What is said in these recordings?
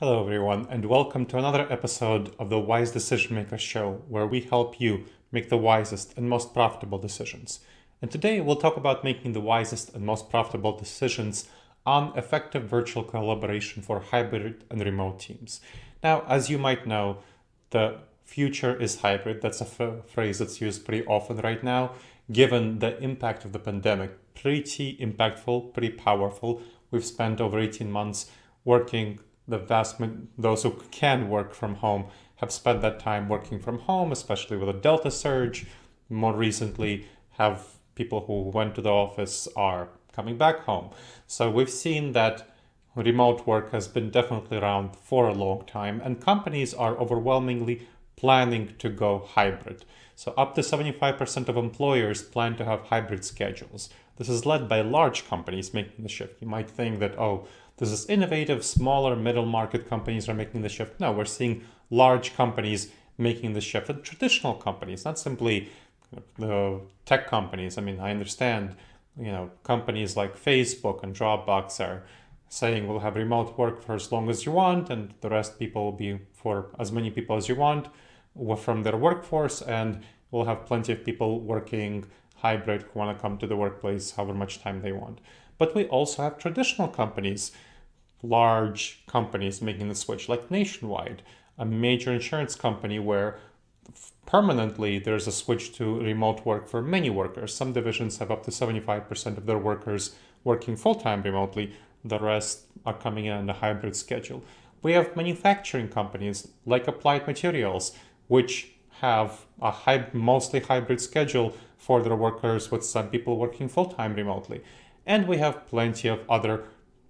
Hello, everyone, and welcome to another episode of the Wise Decision Maker Show, where we help you make the wisest and most profitable decisions. And today we'll talk about making the wisest and most profitable decisions on effective virtual collaboration for hybrid and remote teams. Now, as you might know, the future is hybrid. That's a phrase that's used pretty often right now, given the impact of the pandemic. Pretty impactful, pretty powerful. We've spent over 18 months working. Those who can work from home have spent that time working from home, especially with a Delta surge. More recently, have people who went to the office are coming back home. So we've seen that remote work has been definitely around for a long time, and companies are overwhelmingly planning to go hybrid. So up to 75% of employers plan to have hybrid schedules. This is led by large companies making the shift. You might think that, this is innovative, smaller middle market companies are making the shift. No, we're seeing large companies making the shift, and traditional companies, not simply the tech companies. I mean, I understand, companies like Facebook and Dropbox are saying we'll have remote work for as long as you want, and the rest people will be for as many people as you want from their workforce, and we'll have plenty of people working hybrid who want to come to the workplace however much time they want. But we also have traditional companies, large companies making the switch, like Nationwide, a major insurance company where permanently there's a switch to remote work for many workers. Some divisions have up to 75% of their workers working full-time remotely. The rest are coming in on a hybrid schedule. We have manufacturing companies like Applied Materials, which have a mostly hybrid schedule for their workers, with some people working full-time remotely. And we have plenty of other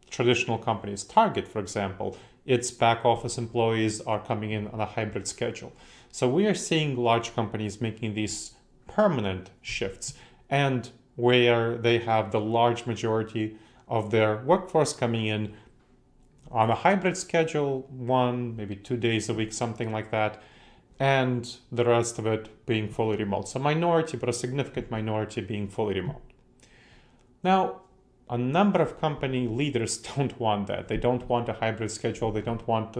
traditional companies. Target, for example, its back office employees are coming in on a hybrid schedule. So we are seeing large companies making these permanent shifts, and where they have the large majority of their workforce coming in on a hybrid schedule, 1, maybe 2 days a week, something like that, and the rest of it being fully remote. So minority, but a significant minority being fully remote. Now, a number of company leaders don't want that. They don't want a hybrid schedule. They don't want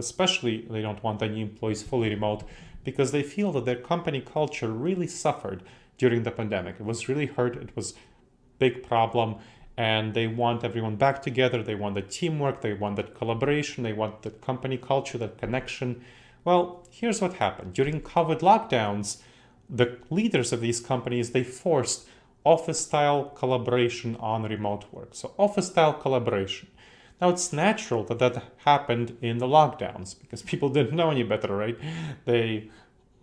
any employees fully remote, because they feel that their company culture really suffered during the pandemic. It was really hurt. It was a big problem. And they want everyone back together. They want the teamwork. They want that collaboration. They want the company culture, that connection. Well, here's what happened. During COVID lockdowns, the leaders of these companies, they forced office-style collaboration on remote work. So office-style collaboration. Now, it's natural that happened in the lockdowns, because people didn't know any better, right? There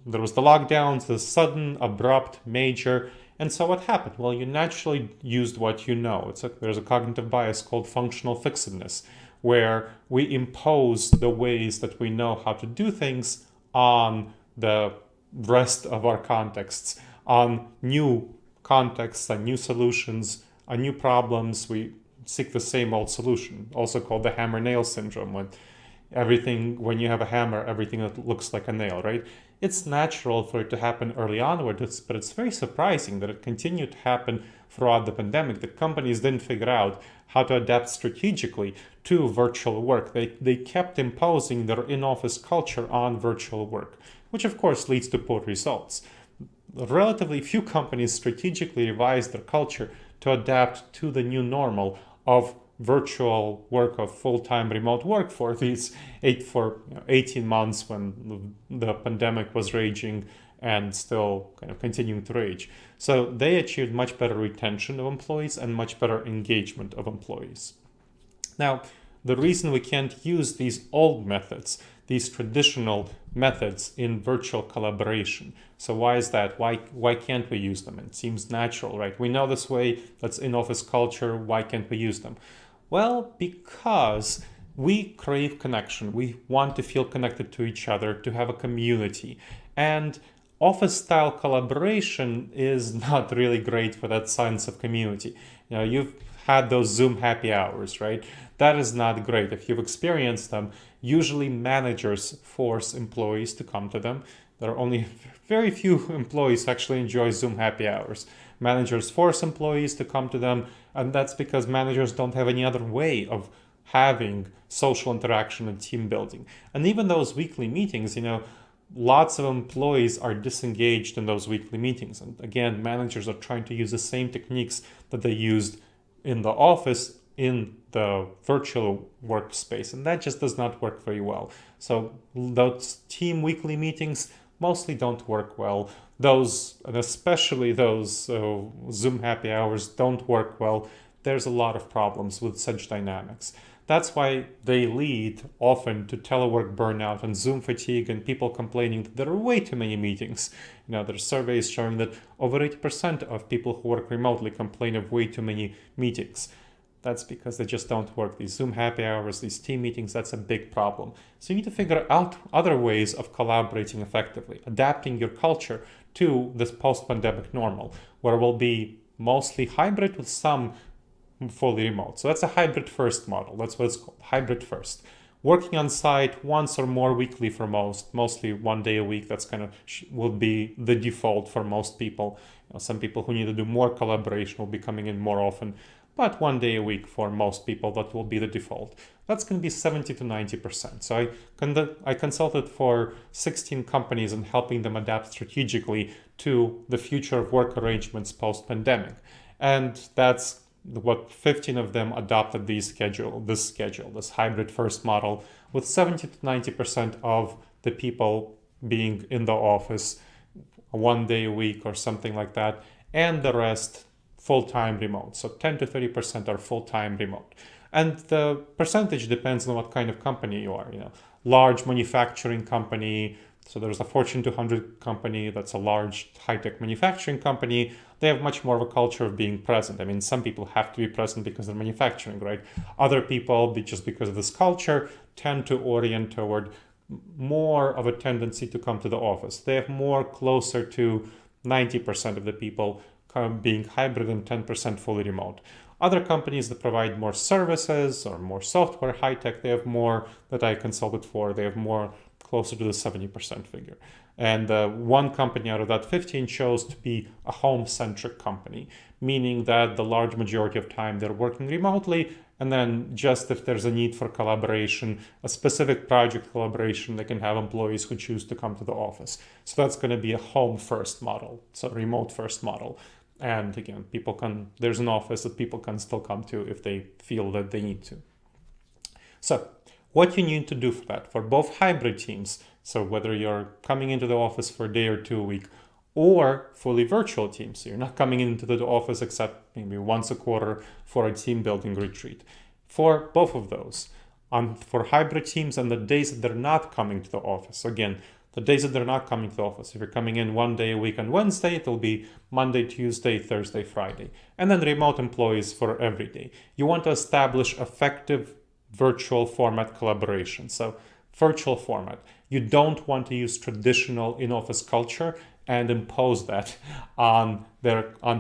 was the lockdowns, the sudden, abrupt, major. And so what happened? Well, you naturally used what you know. There's a cognitive bias called functional fixedness, where we impose the ways that we know how to do things on the rest of our contexts, on new contexts and new solutions, on new problems. We seek the same old solution, also called the hammer-nail syndrome, when you have a hammer, everything that looks like a nail, right? It's natural for it to happen early onwards, but it's very surprising that it continued to happen throughout the pandemic, that companies didn't figure out how to adapt strategically to virtual work. They kept imposing their in-office culture on virtual work, which of course leads to poor results. Relatively few companies strategically revised their culture to adapt to the new normal of virtual work, of full-time remote work for these 18 months when the pandemic was raging and still kind of continuing to rage. So they achieved much better retention of employees and much better engagement of employees. Now, the reason we can't use these old methods, these traditional methods in virtual collaboration. So why is that? Why can't we use them? It seems natural, right? We know this way, that's in-office culture. Why can't we use them? Well, because we crave connection. We want to feel connected to each other, to have a community. And office-style collaboration is not really great for that sense of community. You've had those Zoom happy hours, right? That is not great. If you've experienced them, usually managers force employees to come to them. There are only very few employees who actually enjoy Zoom happy hours. Managers force employees to come to them, and that's because managers don't have any other way of having social interaction and team building. And even those weekly meetings, lots of employees are disengaged in those weekly meetings. And again, managers are trying to use the same techniques that they used in the office in the virtual workspace. And that just does not work very well. So those team weekly meetings mostly don't work well. Those, and especially those Zoom happy hours, don't work well. There's a lot of problems with such dynamics. That's why they lead often to telework burnout and Zoom fatigue and people complaining that there are way too many meetings. There are surveys showing that over 80% of people who work remotely complain of way too many meetings. That's because they just don't work. These Zoom happy hours, these team meetings, that's a big problem. So you need to figure out other ways of collaborating effectively, adapting your culture to this post-pandemic normal, where it will be mostly hybrid with some fully remote. So that's a hybrid first model. That's what it's called, hybrid first. Working on site once or more weekly for mostly 1 day a week. That's kind of will be the default for most people. Some people who need to do more collaboration will be coming in more often, but 1 day a week for most people, that will be the default. That's going to be 70 to 90%. So I consulted for 16 companies and helping them adapt strategically to the future of work arrangements post-pandemic. And that's what 15 of them adopted this hybrid first model, with 70 to 90% of the people being in the office 1 day a week or something like that, and the rest full-time remote. So 10 to 30% are full-time remote. And the percentage depends on what kind of company you are. Large manufacturing company, so there's a Fortune 200 company that's a large high-tech manufacturing company. They have much more of a culture of being present. Some people have to be present because they're manufacturing, right? Other people, just because of this culture, tend to orient toward more of a tendency to come to the office. They have more closer to 90% of the people being hybrid and 10% fully remote. Other companies that provide more services or more software, high-tech, they have more that I consulted for. They have more closer to the 70% figure. And one company out of that 15 chose to be a home-centric company, meaning that the large majority of time they're working remotely, and then just if there's a need for collaboration, a specific project collaboration, they can have employees who choose to come to the office. So that's going to be a home-first model, so remote-first model. And again, there's an office that people can still come to if they feel that they need to. So what you need to do for that, for both hybrid teams, so whether you're coming into the office for a day or two a week, or fully virtual teams, so you're not coming into the office except maybe once a quarter for a team building retreat. For both of those, for hybrid teams and the days that they're not coming to the office, again, the days that they're not coming to the office, if you're coming in 1 day a week on Wednesday, it'll be Monday, Tuesday, Thursday, Friday. And then remote employees for every day. You want to establish effective virtual format collaboration. So virtual format. You don't want to use traditional in-office culture and impose that on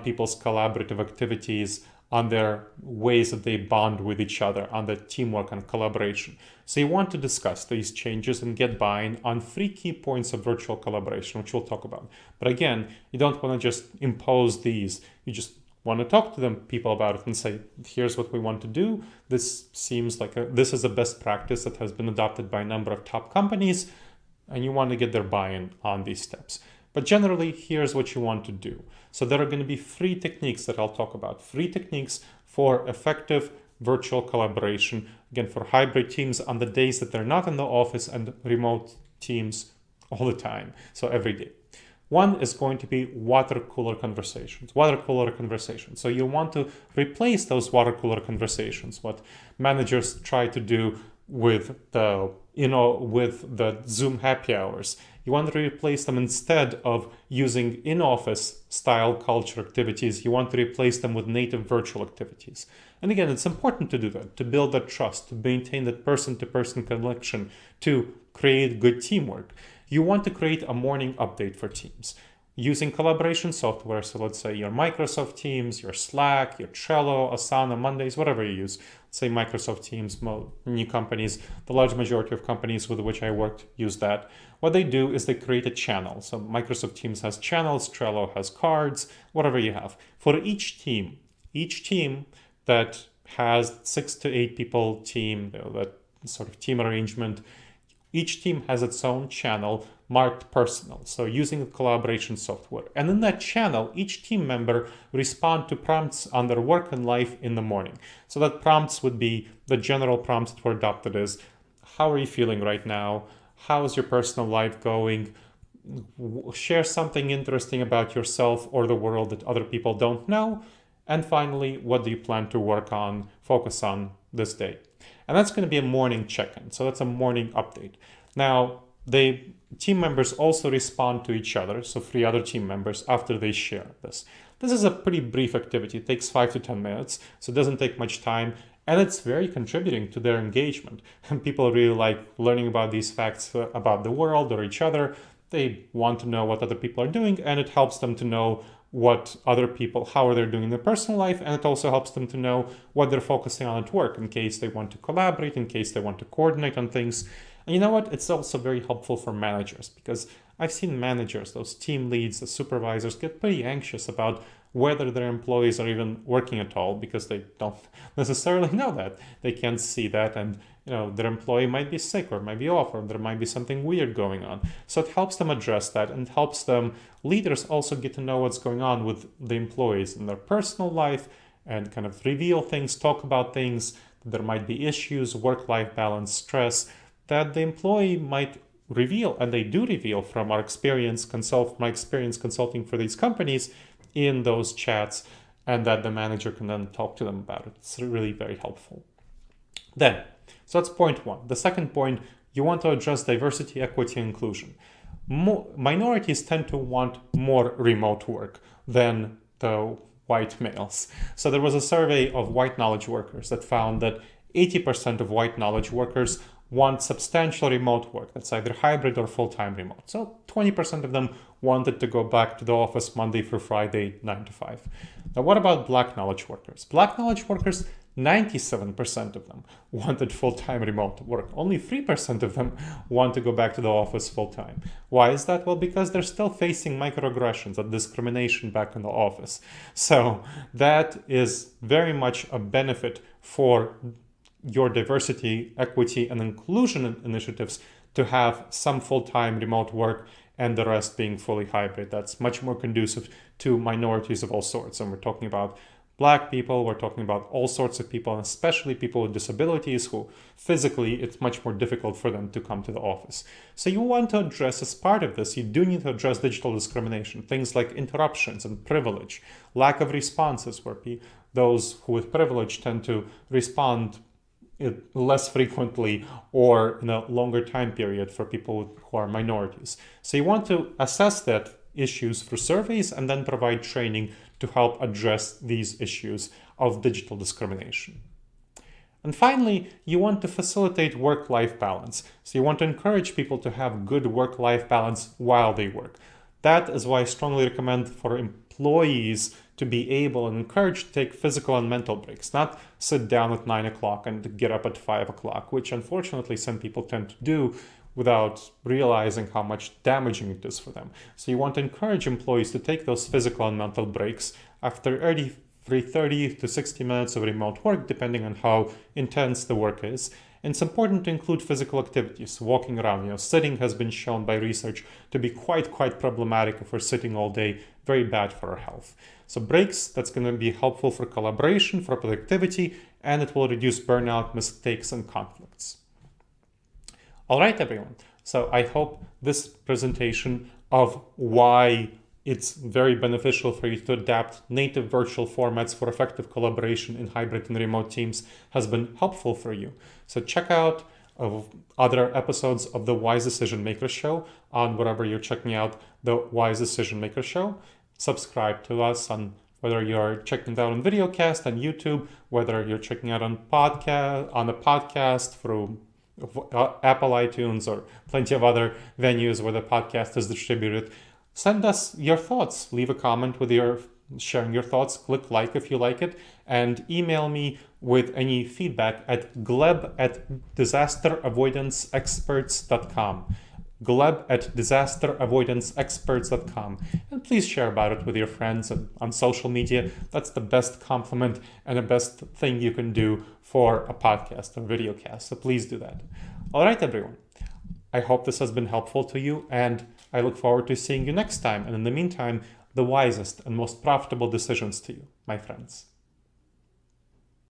people's collaborative activities, on their ways that they bond with each other, on the teamwork and collaboration. So you want to discuss these changes and get buy-in on 3 key points of virtual collaboration, which we'll talk about. But again, you don't want to just impose these. You just want to talk to people about it and say, here's what we want to do. This seems like this is a best practice that has been adopted by a number of top companies, and you want to get their buy-in on these steps. But generally, here's what you want to do. So there are going to be 3 techniques that I'll talk about. 3 techniques for effective virtual collaboration. Again, for hybrid teams on the days that they're not in the office, and remote teams all the time. So every day. One is going to be water cooler conversations. So you want to replace those water cooler conversations, what managers try to do with the Zoom happy hours. You want to replace them, instead of using in-office style culture activities, you want to replace them with native virtual activities. And again, it's important to do that, to build that trust, to maintain that person-to-person connection, to create good teamwork. You want to create a morning update for teams using collaboration software. So let's say your Microsoft Teams, your Slack, your Trello, Asana, Mondays, whatever you use. Say Microsoft Teams, new companies, the large majority of companies with which I worked use that. What they do is they create a channel. So Microsoft Teams has channels, Trello has cards, whatever you have. For each team that has 6 to 8 people team, that sort of team arrangement. Each team has its own channel marked personal, so using a collaboration software. And in that channel, each team member respond to prompts on their work and life in the morning. So that prompts would be the general prompts that were adopted is, how are you feeling right now? How's your personal life going? Share something interesting about yourself or the world that other people don't know. And finally, what do you plan to work on, focus on this day? And that's going to be a morning check-in. So that's a morning update. Now, the team members also respond to each other, so 3 other team members, after they share this. This is a pretty brief activity. It takes 5 to 10 minutes, so it doesn't take much time. And it's very contributing to their engagement. And people really like learning about these facts about the world or each other. They want to know what other people are doing, and it helps them to know what other people, how are they doing in their personal life, and it also helps them to know what they're focusing on at work in case they want to collaborate, in case they want to coordinate on things. And you know what? It's also very helpful for managers, because I've seen managers, those team leads, the supervisors, get pretty anxious about whether their employees are even working at all, because they don't necessarily know that. They can't see that, and their employee might be sick or might be off, or there might be something weird going on. So it helps them address that, and helps them, leaders also get to know what's going on with the employees in their personal life, and kind of reveal things, talk about things. There might be issues, work-life balance, stress, that the employee might reveal, and they do reveal from my experience consulting for these companies in those chats, and that the manager can then talk to them about it. It's really very helpful. So that's point 1. The second point, you want to address diversity, equity, and inclusion. Minorities tend to want more remote work than the white males. So there was a survey of white knowledge workers that found that 80% of white knowledge workers want substantial remote work. That's either hybrid or full-time remote. So 20% of them wanted to go back to the office Monday through Friday, 9 to 5. Now, what about black knowledge workers? Black knowledge workers, 97% of them wanted full-time remote work. Only 3% of them want to go back to the office full-time. Why is that? Well, because they're still facing microaggressions and discrimination back in the office. So that is very much a benefit for your diversity, equity, and inclusion initiatives to have some full-time remote work and the rest being fully hybrid. That's much more conducive to minorities of all sorts. And we're talking about Black people, we're talking about all sorts of people, and especially people with disabilities who physically it's much more difficult for them to come to the office. So you want to address, as part of this, you do need to address digital discrimination, things like interruptions and privilege, lack of responses where those who with privilege tend to respond less frequently or in a longer time period for people who are minorities. So you want to assess that issues through surveys and then provide training to help address these issues of digital discrimination. And finally, you want to facilitate work-life balance. So you want to encourage people to have good work-life balance while they work. That is why I strongly recommend for employees to be able and encouraged to take physical and mental breaks, not sit down at 9 o'clock and get up at 5 o'clock, which unfortunately some people tend to do without realizing how much damaging it is for them. So you want to encourage employees to take those physical and mental breaks after 30 to 60 minutes of remote work, depending on how intense the work is. And it's important to include physical activities, walking around. Sitting has been shown by research to be quite problematic if we're sitting all day, very bad for our health. So breaks, that's going to be helpful for collaboration, for productivity, and it will reduce burnout, mistakes, and conflicts. All right, everyone. So I hope this presentation of why it's very beneficial for you to adapt native virtual formats for effective collaboration in hybrid and remote teams has been helpful for you. So check out other episodes of the Wise Decision Maker Show on wherever you're checking out the Wise Decision Maker Show. Subscribe to us on whether you're checking it out on videocast on YouTube, whether you're checking out on a podcast through Apple iTunes or plenty of other venues where the podcast is distributed. Send us your thoughts. Leave a comment with sharing your thoughts. Click like if you like it, and email me with any feedback at gleb@disasteravoidanceexperts.com. Gleb at disasteravoidanceexperts.com. And please share about it with your friends and on social media. That's the best compliment and the best thing you can do for a podcast or video cast. So please do that. All right, everyone. I hope this has been helpful to you, and I look forward to seeing you next time. And in the meantime, the wisest and most profitable decisions to you, my friends.